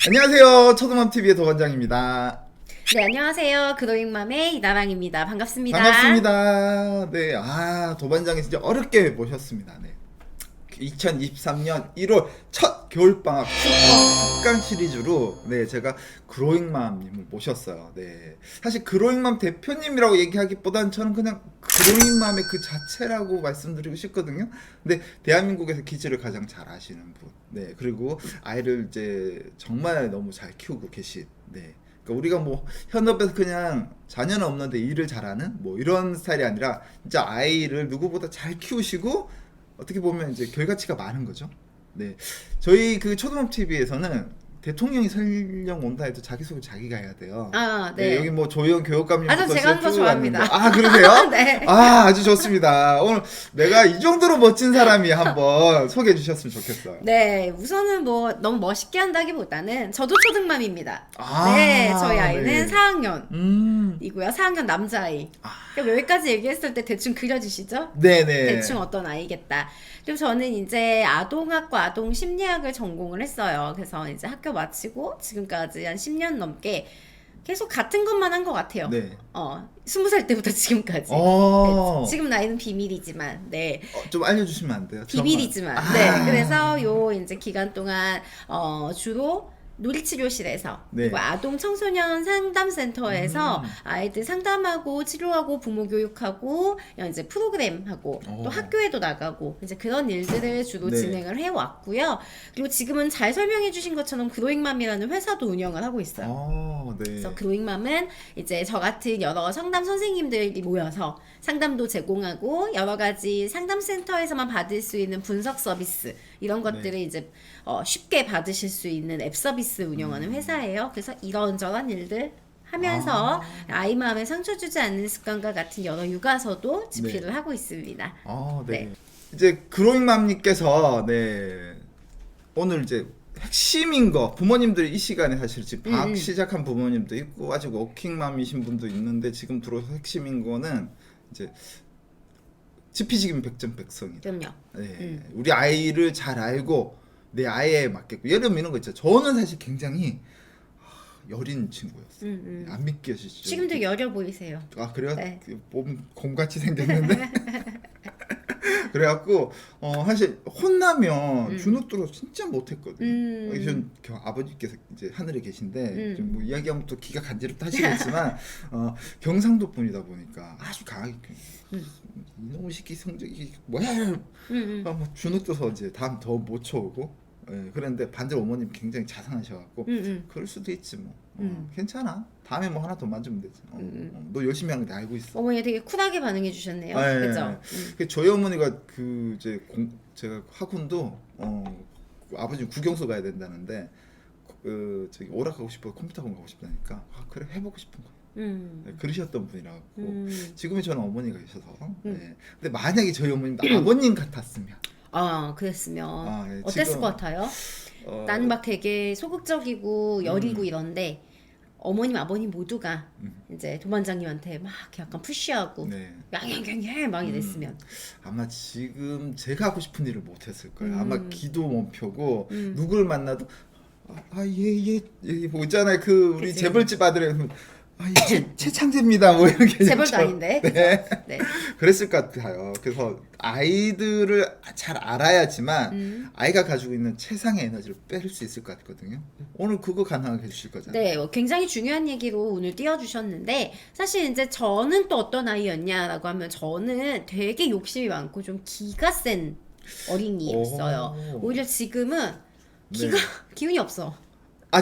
안녕하세요. 초등맘TV의 도관장입니다. 네, 안녕하세요. 그로잉맘의 이다랑입니다. 반갑습니다. 반갑습니다. 네, 도반장이 진짜 어렵게 모셨습니다. 네. 2023년 1월 첫 겨울방학 특강 시리즈로 제가 그로잉맘님을 모셨어요. 네. 사실 그로잉맘 대표님이라고 얘기하기보단 저는 그냥 그로잉맘의 그 자체라고 말씀드리고 싶거든요. 근데 대한민국에서 기지를 가장 잘 아시는 분. 네. 그리고 아이를 이제 정말 너무 잘 키우고 계신. 네. 그러니까 우리가 뭐 현업에서 그냥 자녀는 없는데 일을 잘하는 뭐 이런 스타일이 아니라 진짜 아이를 누구보다 잘 키우시고 어떻게 보면 이제 결과치가 많은 거죠. 네, 저희 그 초등업 TV에서는 대통령이 설령 온다 해도 자기소개 자기가 해야 돼요. 네. 여기 뭐 조영 교육감님부터 제가 하는 거 좋아합니다. 그러세요? 네. 아주 좋습니다. 오늘 내가 이 정도로 멋진 사람이 한번 소개해 주셨으면 좋겠어요. 네, 우선은 뭐 너무 멋있게 한다기보다는 저도 초등맘입니다. 아, 네, 저희 아이는 네. 4학년이고요. 4학년 남자아이. 그러니까 여기까지 얘기했을 때 대충 그려지시죠? 네네. 대충 어떤 아이겠다. 그리고 저는 이제 아동학과 아동심리학을 전공을 했어요. 그래서 이제 학교 마치고 지금까지 한 10년 넘게 계속 같은 것만 한 것 같아요. 네. 20살 때부터 지금까지. 네, 지금 나이는 비밀이지만, 네. 좀 알려주시면 안 돼요? 비밀이지만. 네. 그래서 요 이제 기간 동안, 주로 놀이치료실에서 네. 그리고 아동 청소년 상담센터에서 아이들 상담하고 치료하고 부모 교육하고 이제 프로그램하고 또 학교에도 나가고 이제 그런 일들을 주로 네. 진행을 해왔고요. 그리고 지금은 잘 설명해 주신 것처럼 그로잉맘이라는 회사도 운영을 하고 있어요. 네. 그래서 그로잉맘은 이제 저 같은 여러 상담 선생님들이 모여서 상담도 제공하고 여러 가지 상담센터에서만 받을 수 있는 분석 서비스 이런 것들을 이제 쉽게 받으실 수 있는 앱 서비스 운영하는 회사예요. 그래서 이런저런 일들 하면서 아이 마음에 상처 주지 않는 습관과 같은 여러 육아서도 집필을 하고 있습니다. 네. 이제 그로잉맘님께서 오늘 이제 핵심인 거 부모님들이 이 시간에 사실 지금 방학 시작한 부모님도 있고 아직 워킹맘이신 분도 있는데 지금 들어서 핵심인 거는 이제 지피지기면 백전백성이다. 그럼요. 네. 우리 아이를 잘 알고 내 아이에 맞게끔 예를 들면 이런 거 있죠. 저는 사실 굉장히 여린 친구였어요. 안 믿겨지죠. 지금도 여려 보이세요. 아 그래요? 네. 몸 곰같이 생겼는데 그래갖고 사실 혼나면 주눅들어 진짜 못했거든요. 전 아버지께서 이제 하늘에 계신데 좀 뭐 이야기하면 또 기가 간지럽다 하시겠지만 경상도 분이다 보니까 아주 강하게 이놈의 새끼 성적이 뭐야 뭐 주눅들어서 이제 다음 더 못 쳐오고 그런데 반대로 어머님 굉장히 자상하셔갖고 그럴 수도 있지 뭐 괜찮아 다음에 뭐 하나 더 만지면 되지 너 열심히 하는 거 알고 있어. 어머니가 되게 쿨하게 반응해 주셨네요. 그죠? 저희 어머니가 그 이제 제가 학원도 아버지 구경소 가야 된다는데 저기 오락하고 싶어 컴퓨터 학원 가고 싶다니까 그래 해보고 싶은 거. 그러셨던 분이라고 지금의 저는 어머니가 계셔서 근데 만약에 저희 어머님도 아버님 같았으면 그랬으면 어땠을 것 같아요? 나는 막 되게 소극적이고 여리고 이런데 어머님 아버님 모두가 이제 도반장님한테 막 약간 푸시하고 양양양양 막 이랬으면 아마 지금 제가 하고 싶은 일을 못했을 거예요. 아마 기도 멈춰고 누구를 만나도 뭐 있잖아요. 그 우리 그치. 재벌집 아들에 최창재입니다. 뭐 이렇게 재벌도 아닌데. 네. 그랬을 것 같아요. 그래서 아이들을 잘 알아야지만 아이가 가지고 있는 최상의 에너지를 뺄 수 있을 것 같거든요. 오늘 그거 가능하게 해주실 거잖아요. 네, 굉장히 중요한 얘기로 오늘 띄워주셨는데 사실 이제 저는 또 어떤 아이였냐라고 하면 저는 되게 욕심이 많고 좀 기가 센 어린이였어요. 오히려 지금은 기운이 없어.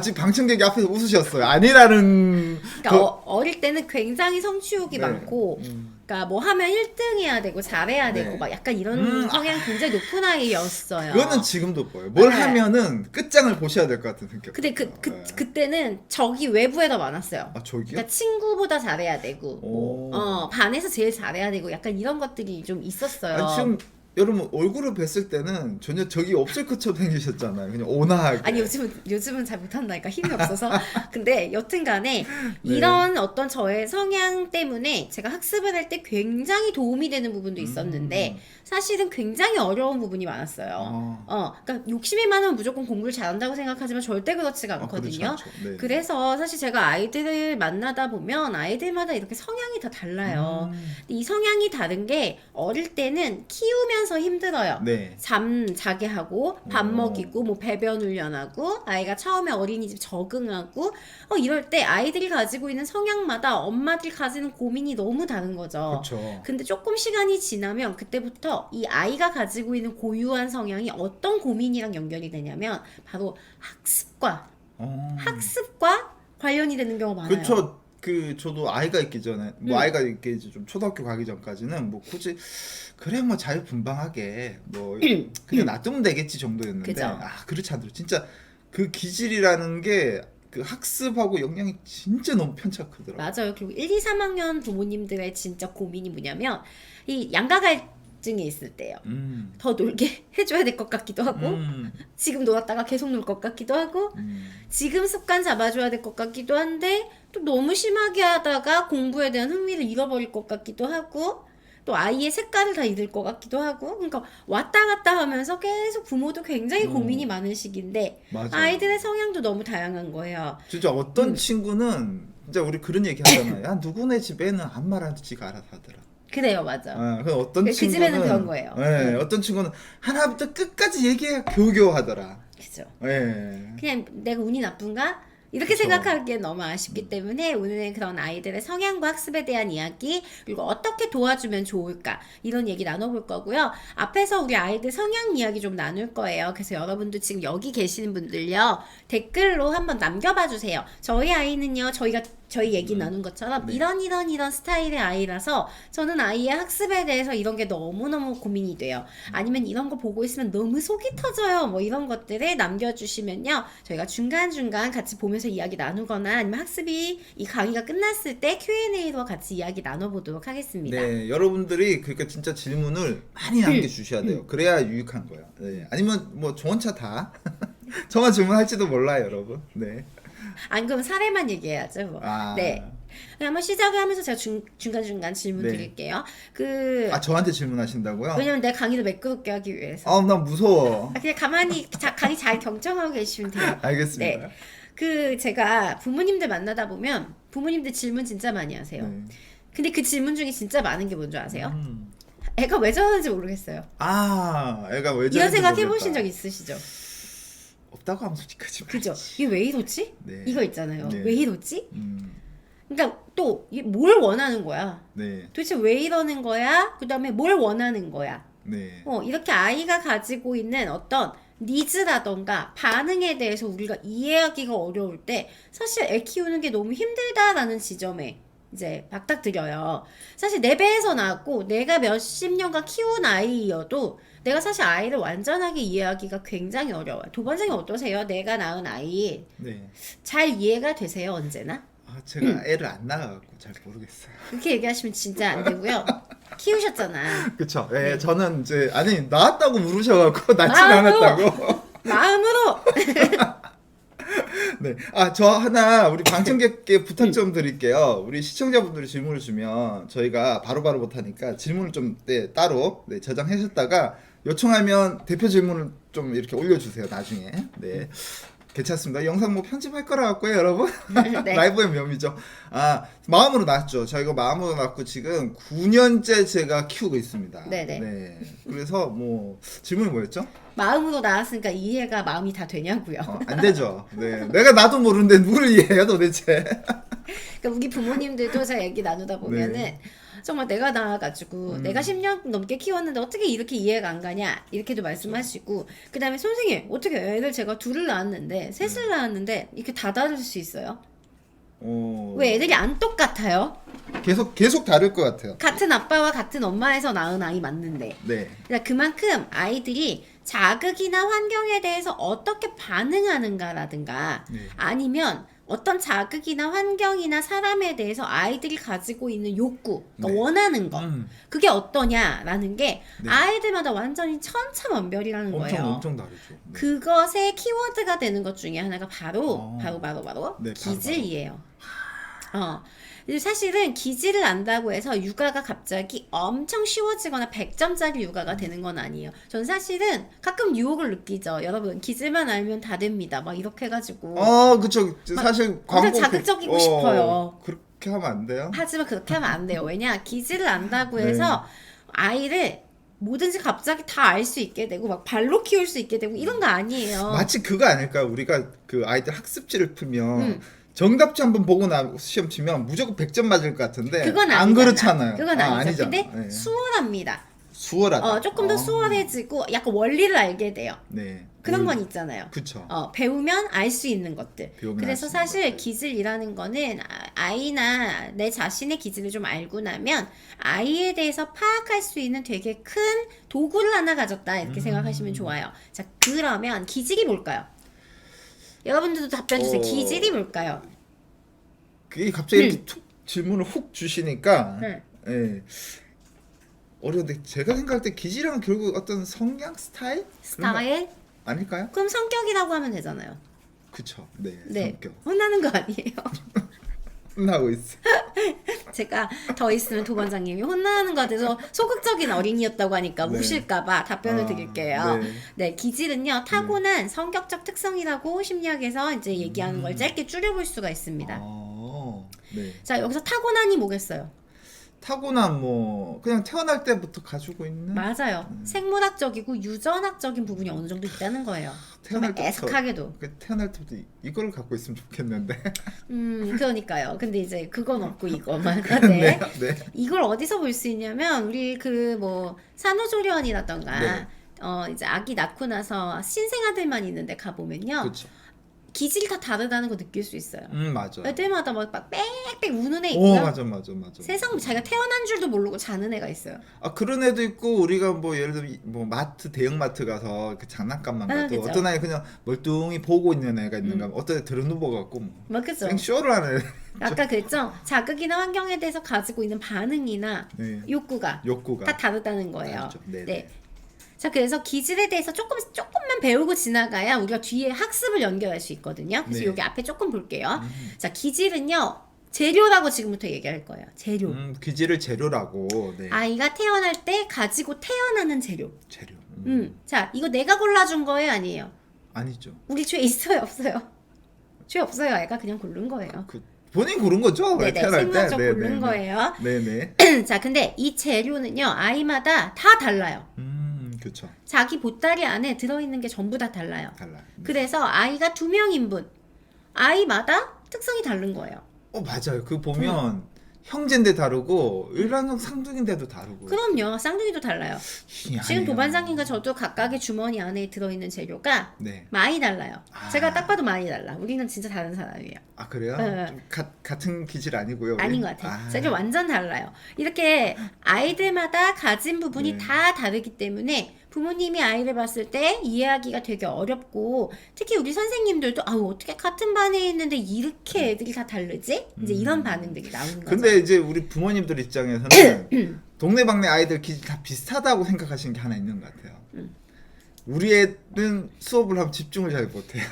지금 방청객이 앞에서 웃으셨어요. 아니라는. 그러니까 어릴 때는 굉장히 성취욕이 많고, 그러니까 뭐 하면 1등 해야 되고 잘해야 되고 막 약간 이런 성향 굉장히 높은 아이였어요. 그거는 지금도 보여요. 뭘 하면은 끝장을 보셔야 될 것 같은 성격. 근데 그때는 적이 외부에 더 많았어요. 저기요? 그러니까 친구보다 잘해야 되고, 반에서 제일 잘해야 되고, 약간 이런 것들이 좀 있었어요. 지금 여러분 얼굴을 뵀을 때는 전혀 적이 없을 것처럼 생기셨잖아요. 그냥 온화하게. 아니 요즘은 잘 못한다니까 힘이 없어서. 근데 여튼간에 이런 어떤 저의 성향 때문에 제가 학습을 할 때 굉장히 도움이 되는 부분도 있었는데 사실은 굉장히 어려운 부분이 많았어요. 그러니까 욕심이 많으면 무조건 공부를 잘한다고 생각하지만 절대 그렇지가 그렇지 않거든요. 않죠. 네. 그래서 사실 제가 아이들을 만나다 보면 아이들마다 이렇게 성향이 다 달라요. 근데 이 성향이 다른 게 어릴 때는 키우면서 힘들어요. 네. 잠 자게 하고 밥 오. 먹이고 뭐 배변 훈련하고 아이가 처음에 어린이집 적응하고 이럴 때 아이들이 가지고 있는 성향마다 엄마들이 가지는 고민이 너무 다른 거죠. 그렇죠. 근데 조금 시간이 지나면 그때부터 이 아이가 가지고 있는 고유한 성향이 어떤 고민이랑 연결이 되냐면 바로 학습과 관련이 되는 경우가 많아요. 그렇죠. 저도 아이가 있기 전에 아이가 이렇게 이제 좀 초등학교 가기 전까지는 뭐 굳이 그래 뭐 자유분방하게 뭐 그냥 놔두면 되겠지 정도였는데 그죠. 그렇지 않더라고요. 진짜 그 기질이라는 게 그 학습하고 영향이 진짜 너무 편차크더라고요. 맞아요. 그리고 1, 2, 3학년 부모님들의 진짜 고민이 뭐냐면 이 양가 갈증이 있을 때요. 더 놀게 해줘야 될 것 같기도 하고 지금 놀았다가 계속 놀 것 같기도 하고 지금 습관 잡아줘야 될 것 같기도 한데 또 너무 심하게 하다가 공부에 대한 흥미를 잃어버릴 것 같기도 하고 또 아이의 색깔을 다 잃을 것 같기도 하고 그러니까 왔다 갔다 하면서 계속 부모도 굉장히 고민이 많은 시기인데 맞아요. 아이들의 성향도 너무 다양한 거예요. 진짜 어떤 친구는 진짜 우리 그런 얘기 하잖아요. 야 누구네 집에는 아무 말 안 듣고 지가 알아서 하더라. 그래요, 맞아. 어떤 그 친구는 집에는 그런 거예요. 네, 어떤 친구는 하나부터 끝까지 얘기해 교교하더라. 그죠. 네. 그냥 내가 운이 나쁜가? 이렇게 그쵸. 생각하기엔 너무 아쉽기 때문에 오늘은 그런 아이들의 성향과 학습에 대한 이야기 그리고 어떻게 도와주면 좋을까 이런 얘기 나눠볼 거고요. 앞에서 우리 아이들 성향 이야기 좀 나눌 거예요. 그래서 여러분도 지금 여기 계시는 분들요. 댓글로 한번 남겨봐 주세요. 저희 아이는요. 저희 얘기 나눈 것처럼 네. 이런 스타일의 아이라서 저는 아이의 학습에 대해서 이런 게 너무너무 고민이 돼요. 아니면 이런 거 보고 있으면 너무 속이 터져요. 뭐 이런 것들을 남겨주시면요. 저희가 중간중간 같이 보면서 이야기 나누거나 아니면 학습이 이 강의가 끝났을 때 Q&A로 같이 이야기 나눠보도록 하겠습니다. 네, 여러분들이 그러니까 진짜 질문을 많이 남겨주셔야 돼요. 그래야 유익한 거예요. 네. 아니면 뭐 좋은차 다 저만 질문할지도 몰라요, 여러분. 네. 안 그럼 사례만 얘기해야죠. 뭐. 네. 한번 시작을 하면서 제가 중간중간 질문 네. 드릴게요. 저한테 질문하신다고요? 왜냐면 내 강의를 매끄럽게 하기 위해서. 나 무서워. 그냥 가만히 강의 잘 경청하고 계시면 돼요. 알겠습니다. 네. 제가 부모님들 만나다 보면 부모님들 질문 진짜 많이 하세요. 네. 근데 그 질문 중에 진짜 많은 게 뭔지 아세요? 애가 왜 저러는지 모르겠어요. 애가 왜 저런지 이런 생각 모르겠다. 해보신 적 있으시죠? 없다고 하면 솔직하지 말지. 그죠? 이게 왜 이러지? 네. 이거 있잖아요. 네. 왜 이러지? 음, 그러니까 또 뭘 원하는 거야? 네, 도대체 왜 이러는 거야? 그 다음에 뭘 원하는 거야? 네, 이렇게 아이가 가지고 있는 어떤 니즈라던가 반응에 대해서 우리가 이해하기가 어려울 때 사실 애 키우는 게 너무 힘들다라는 지점에 이제 박닥들여요. 사실 내 배에서 낳았고 내가 몇십 년간 키운 아이여도 내가 사실 아이를 완전하게 이해하기가 굉장히 어려워요. 도반장님 어떠세요? 내가 낳은 아이 네. 잘 이해가 되세요? 언제나? 제가 애를 안 낳아갖고 잘 모르겠어요. 그렇게 얘기하시면 진짜 안 되고요. 키우셨잖아. 그쵸. 예, 저는 이제 낳았다고 물으셔갖고 낳진 마음으로! 않았다고. 마음으로! 네. 저 하나 우리 방청객께 부탁 좀 드릴게요. 우리 시청자분들이 질문을 주면 저희가 바로바로 못하니까 질문을 좀 따로 저장하셨다가 요청하면 대표 질문을 좀 이렇게 올려주세요. 나중에. 네. 괜찮습니다. 영상 뭐 편집할 거라 갖고요, 여러분. 네. 라이브의 묘미죠. 마음으로 낳았죠. 저희가 마음으로 낳고 지금 9년째 제가 키우고 있습니다. 네네. 네. 그래서 뭐 질문이 뭐였죠? 마음으로 나왔으니까 이해가 마음이 다 되냐고요. 안 되죠. 네. 내가 나도 모르는데 누구를 이해해요, 도대체. 그러니까 우리 부모님들도 제가 얘기 나누다 보면은 네. 정말 내가 나와가지고 내가 10년 넘게 키웠는데 어떻게 이렇게 이해가 안 가냐 이렇게도 말씀하시고 그 다음에 선생님 어떻게 애를 제가 둘을 낳았는데 셋을 낳았는데 이렇게 다 다를 수 있어요? 왜 애들이 안 똑같아요? 계속 다를 것 같아요. 같은 아빠와 같은 엄마에서 낳은 아이 맞는데 네. 그러니까 그만큼 아이들이 자극이나 환경에 대해서 어떻게 반응하는가라든가 네. 아니면 어떤 자극이나 환경이나 사람에 대해서 아이들이 가지고 있는 욕구, 그러니까 네. 원하는 거, 그게 어떠냐라는 게 네. 아이들마다 완전히 천차만별이라는 거예요. 엄청 다르죠. 네. 그것의 키워드가 되는 것 중에 하나가 바로 네, 기질이에요. 근데 사실은 기질을 안다고 해서 육아가 갑자기 엄청 쉬워지거나 100점짜리 육아가 되는 건 아니에요. 전 사실은 가끔 유혹을 느끼죠. 여러분 기질만 알면 다 됩니다. 막 이렇게 해가지고 그쵸. 사실 광고 자극적이고 싶어요. 그렇게 하면 안 돼요. 하지만 그렇게 하면 안 돼요. 왜냐 기질을 안다고 해서 아이를 뭐든지 갑자기 다 알 수 있게 되고 막 발로 키울 수 있게 되고 이런 거 아니에요. 마치 그거 아닐까? 우리가 그 아이들 학습지를 풀면 정답지 한번 보고 나 시험 치면 무조건 100점 맞을 것 같은데 그건 안 아니잖아. 그렇잖아요. 그건 아니죠. 아니잖아. 근데 네. 수월합니다. 수월하다. 조금 더 수월해지고 약간 원리를 알게 돼요. 네. 그런 건 있잖아요. 그쵸. 배우면 알 수 있는 것들. 배우면 그래서 알수 있는 사실 것들. 기질이라는 거는 아이나 내 자신의 기질을 좀 알고 나면 아이에 대해서 파악할 수 있는 되게 큰 도구를 하나 가졌다 이렇게 생각하시면 좋아요. 자, 그러면 기질이 뭘까요? 여러분들도 답변 주세요. 기질이 뭘까요? 그게 갑자기 이렇게 툭 질문을 훅 주시니까 예. 어려운데 제가 생각할 때 기질은 결국 어떤 성향 스타일? 그런 거 스타일? 아닐까요? 그럼 성격이라고 하면 되잖아요. 그쵸. 네. 네. 성격. 혼나는 거 아니에요. 혼나고 있어. 제가 더 있으면 도반장님이 혼나는 것 같아서 소극적인 어린이였다고 하니까 네. 우실까봐 답변을 드릴게요. 네. 네, 기질은요 타고난 성격적 특성이라고 심리학에서 이제 얘기하는 걸 짧게 줄여볼 수가 있습니다. 네. 자, 여기서 타고난이 뭐겠어요? 타고난 뭐 그냥 태어날 때부터 가지고 있는 맞아요. 생물학적이고 유전학적인 부분이 어느 정도 있다는 거예요. 태어날 정말 때부터 애석하게도. 태어날 때부터 이걸 갖고 있으면 좋겠는데. 그러니까요. 근데 이제 그건 없고 이거만 하네. 네. 이걸 어디서 볼 수 있냐면 우리 그 뭐 산후조리원이라던가 네. 이제 아기 낳고 나서 신생아들만 있는데 가 보면요. 그렇죠. 기질이 다 다르다는 거 느낄 수 있어요. 맞아. 애들마다 막 빽빽 우는 애 오, 있고요. 맞아. 세상 자기가 태어난 줄도 모르고 자는 애가 있어요. 그런 애도 있고 우리가 뭐 예를 들어 뭐 마트 대형 마트 가서 그 장난감만 가도 그쵸. 어떤 아이 그냥 멀뚱히 보고 있는 애가 있는가 어떤 애 들어누워 갖고 뭐 그죠? 생 쇼를 하는 애. 아까 그랬죠? 자극이나 환경에 대해서 가지고 있는 반응이나 네. 욕구가 욕구가 다 다르다는 거예요. 다르죠. 네네. 네. 자, 그래서 기질에 대해서 조금만 배우고 지나가야 우리가 뒤에 학습을 연결할 수 있거든요. 그래서 네. 여기 앞에 조금 볼게요. 자, 기질은요, 재료라고 지금부터 얘기할 거예요. 재료. 기질을 재료라고. 네. 아이가 태어날 때 가지고 태어나는 재료. 재료. 자, 이거 내가 골라준 거예요, 아니에요? 아니죠. 우리 죄 있어요, 없어요? 죄 없어요. 아이가 그냥 고른 거예요. 본인 고른 거죠? 네네, 태어날 때. 생물학적 고른 거예요. 네네. 자, 근데 이 재료는요, 아이마다 다 달라요. 그렇죠. 자기 보따리 안에 들어있는 게 전부 다 달라요. 달라요. 네. 그래서 아이가 2명인분, 아이마다 특성이 다른 거예요. 맞아요. 그 보면 형제인데 다르고 일반형 쌍둥이인데도 다르고. 그럼요. 쌍둥이도 달라요. 지금 아니에요. 도반장님과 저도 각각의 주머니 안에 들어있는 재료가 네. 많이 달라요. 아. 제가 딱 봐도 많이 달라. 우리는 진짜 다른 사람이에요. 그래요? 네. 좀 같은 기질 아니고요. 우리? 아닌 것 같아요. 재료 완전 달라요. 이렇게 아이들마다 가진 부분이 네. 다 다르기 때문에 부모님이 아이를 봤을 때 이해하기가 되게 어렵고 특히 우리 선생님들도 어떻게 같은 반에 있는데 이렇게 애들이 다 다르지? 이제 이런 반응들이 나오는 거죠. 근데 이제 우리 부모님들 입장에서는 동네방네 아이들 기질 다 비슷하다고 생각하시는 게 하나 있는 것 같아요. 우리 애는 수업을 하면 집중을 잘 못해요.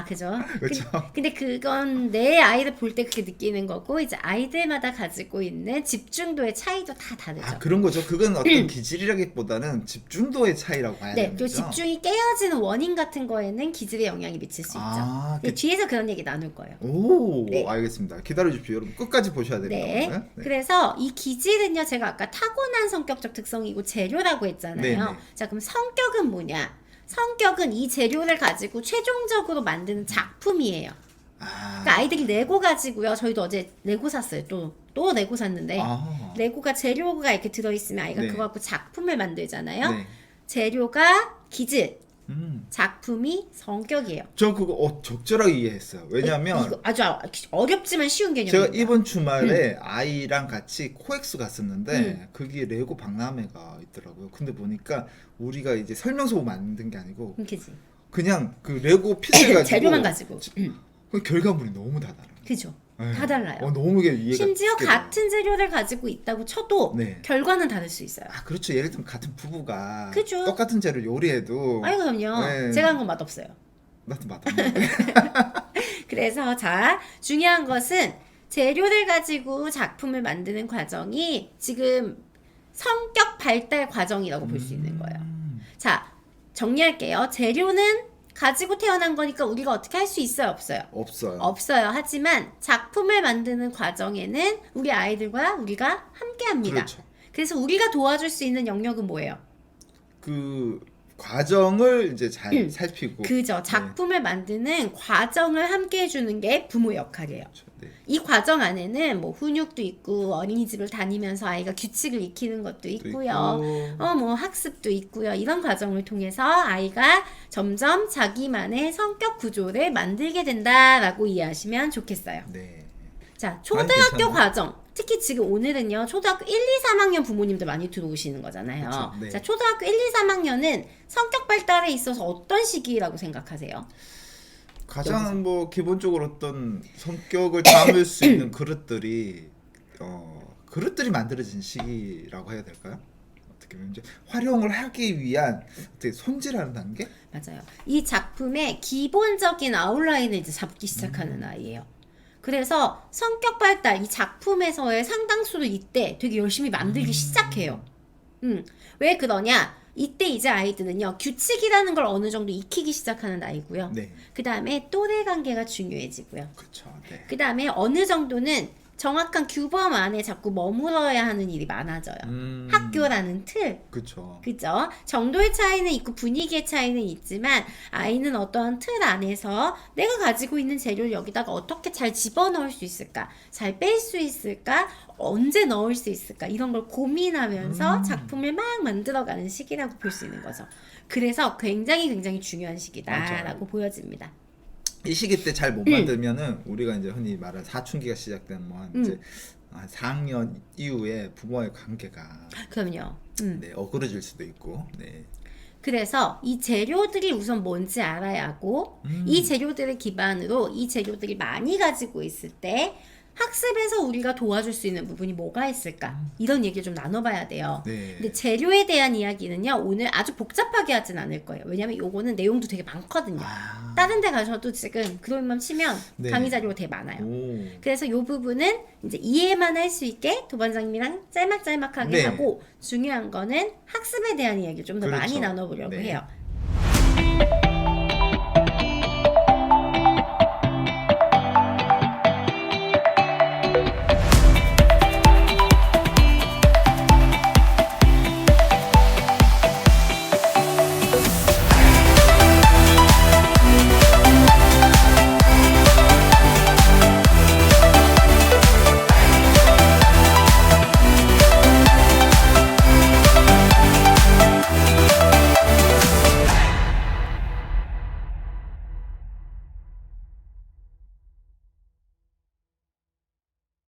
그죠? 그렇죠. 근데 그건 내 아이를 볼 때 그렇게 느끼는 거고 이제 아이들마다 가지고 있는 집중도의 차이도 다 다르죠. 그런 거죠. 그건 어떤 기질이라기보다는 집중도의 차이라고 봐야 네, 되는 그리고 거죠. 집중이 깨어지는 원인 같은 거에는 기질에 영향이 미칠 수 있죠. 네, 뒤에서 그런 얘기 나눌 거예요. 오, 네. 알겠습니다. 기다려 주십시오. 여러분 끝까지 보셔야 됩니다. 네. 오늘. 네. 그래서 이 기질은요, 제가 아까 타고난 성격적 특성이고 재료라고 했잖아요. 네네. 자, 그럼 성격은 뭐냐? 성격은 이 재료를 가지고 최종적으로 만드는 작품이에요. 그러니까 아이들이 레고 가지고요. 저희도 어제 레고 샀어요. 또 레고 샀는데 레고가 재료가 이렇게 들어있으면 아이가 네. 그거 갖고 작품을 만들잖아요. 네. 재료가 기질, 음. 작품이 성격이에요. 저 그거 적절하게 이해했어요. 왜냐면 이거 아주 어렵지만 쉬운 개념입니다. 제가 이번 주말에 아이랑 같이 코엑스 갔었는데 거기에 레고 박람회가 있더라고요. 근데 보니까 우리가 이제 설명서 보고 만든 게 아니고 그지. 그냥 그 레고 피스를 가지고 재료만 가지고. 그 결과물이 너무 다 달라요. 그죠? 네. 다 달라요. 너무 이게 이해가 심지어 쉽게 돼요. 같은 재료를 가지고 있다고 쳐도 네. 결과는 다를 수 있어요. 아 그렇죠. 예를 들면 같은 부부가 그죠. 똑같은 재료 요리해도 아유 그럼요. 네. 제가 한 건 맛없어요. 나도 맛없는데. 그래서 자 중요한 것은 재료를 가지고 작품을 만드는 과정이 지금 성격 발달 과정이라고 볼 수 있는 거예요. 자 정리할게요. 재료는 가지고 태어난 거니까 우리가 어떻게 할 수 있어요? 없어요? 없어요. 없어요. 하지만 작품을 만드는 과정에는 우리 아이들과 우리가 함께 합니다. 그렇죠. 그래서 우리가 도와줄 수 있는 영역은 뭐예요? 그 과정을 이제 잘 살피고. 그죠. 작품을 만드는 과정을 함께 해주는 게 부모 역할이에요. 그렇죠. 네. 이 과정 안에는 뭐 훈육도 있고 어린이집을 다니면서 아이가 규칙을 익히는 것도 있고요. 뭐 학습도 있고요. 이런 과정을 통해서 아이가 점점 자기만의 성격 구조를 만들게 된다라고 이해하시면 좋겠어요. 네. 자, 초등학교 괜찮네. 과정. 특히 지금 오늘은요, 초등학교 1, 2, 3학년 부모님들 많이 들어오시는 거잖아요. 그쵸, 네. 자, 초등학교 1, 2, 3학년은 성격 발달에 있어서 어떤 시기라고 생각하세요? 가장 뭐 기본적으로 어떤 성격을 담을 수 있는 그릇들이 그릇들이 만들어진 시기라고 해야 될까요? 어떻게 보면 이제 활용을 하기 위한 어떻게 손질하는 단계? 맞아요. 이 작품의 기본적인 아웃라인을 이제 잡기 시작하는 아이예요. 그래서 성격 발달, 이 작품에서의 상당수를 이때 되게 열심히 만들기 시작해요. 왜 그러냐? 이때 이제 아이들은요, 규칙이라는 걸 어느 정도 익히기 시작하는 나이고요. 네. 그 다음에 또래 관계가 중요해지고요. 그렇죠. 네. 그 다음에 어느 정도는 정확한 규범 안에 자꾸 머물러야 하는 일이 많아져요. 학교라는 틀. 그렇죠. 그죠? 정도의 차이는 있고 분위기의 차이는 있지만 아이는 어떠한 틀 안에서 내가 가지고 있는 재료를 여기다가 어떻게 잘 집어넣을 수 있을까? 잘 뺄 수 있을까? 언제 넣을 수 있을까? 이런 걸 고민하면서 작품을 막 만들어가는 시기라고 볼 수 있는 거죠. 그래서 굉장히 중요한 시기다라고 맞아요. 보여집니다. 이 시기 때 잘 못 만들면은 우리가 이제 흔히 말하는 사춘기가 시작된 이제 한 4학년 이후에 부모와의 관계가 그럼요. 네, 어그러질 수도 있고. 네. 그래서 이 재료들이 우선 뭔지 알아야 하고 이 재료들을 기반으로 이 재료들이 많이 가지고 있을 때 학습에서 우리가 도와줄 수 있는 부분이 뭐가 있을까? 이런 얘기를 좀 나눠봐야 돼요. 네. 근데 재료에 대한 이야기는요, 오늘 아주 복잡하게 하진 않을 거예요. 왜냐면 요거는 내용도 되게 많거든요. 다른 데 가셔도 지금 그럴만 치면 네. 강의 자료가 되게 많아요. 오. 그래서 요 부분은 이제 이해만 할 수 있게 도반장님이랑 짤막짤막하게 네. 하고 중요한 거는 학습에 대한 이야기를 좀 더 그렇죠. 많이 나눠보려고 네. 해요.